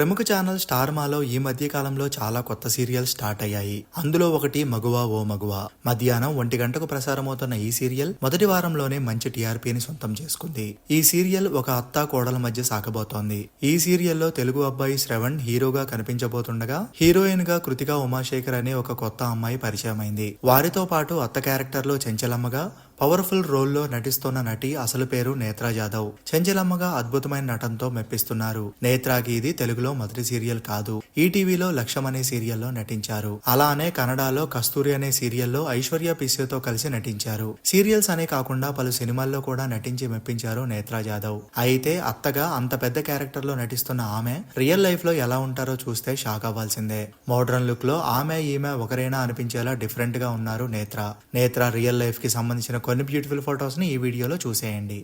ప్రముఖ channel star మాలో ఈ మధ్య కాలంలో చాలా కొత్త సీరియల్ స్టార్ట్ అయ్యాయి. అందులో ఒకటి మగువా ఓ మగువా. మధ్యాహ్నం 1 గంటకు ప్రసారమవుతున్న ఈ సీరియల్ మొదటి వారంలోనే మంచి టీఆర్పీని సొంతం చేసుకుంది. ఈ సీరియల్ ఒక అత్త కోడల మధ్య సాగబోతోంది. ఈ సీరియల్లో తెలుగు అబ్బాయి శ్రవణ్ హీరోగా కనిపించబోతుండగా హీరోయిన్ గా కృతికా ఉమాశేఖర్ అనే ఒక కొత్త అమ్మాయి పరిచయమైంది. వారితో పాటు అత్త క్యారెక్టర్ లో చెంచలమ్మగా పవర్ఫుల్ రోల్లో నటిస్తున్న నటి అసలు పేరు నేత్రా జాదవ్. చెంచలమ్మగా అద్భుతమైన నటనతో మెప్పిస్తున్నారు. నేత్రాకి ఇది తెలుగులో మొదటి సీరియల్ కాదు. ఈటీవీలో లక్ష్యం అనే సీరియల్లో నటించారు. అలానే కన్నడలో కస్తూరి అనే సీరియల్లో ఐశ్వర్య పిస్సేతో కలిసి నటించారు. సీరియల్స్ అనే కాకుండా పలు సినిమాల్లో కూడా నటించి మెప్పించారు నేత్రా జాదవ్. అయితే అత్తగా అంత పెద్ద క్యారెక్టర్ లో నటిస్తున్న ఆమె రియల్ లైఫ్ లో ఎలా ఉంటారో చూస్తే షాక్ అవ్వాల్సిందే. మోడ్రన్ లుక్ లో ఆమె ఈమె ఒకరైనా అనిపించేలా డిఫరెంట్ గా ఉన్నారు నేత్రా. రియల్ లైఫ్ కి సంబంధించిన కొన్ని బ్యూటిఫుల్ ఫొటోస్ ని ఈ వీడియోలో చూసేయండి.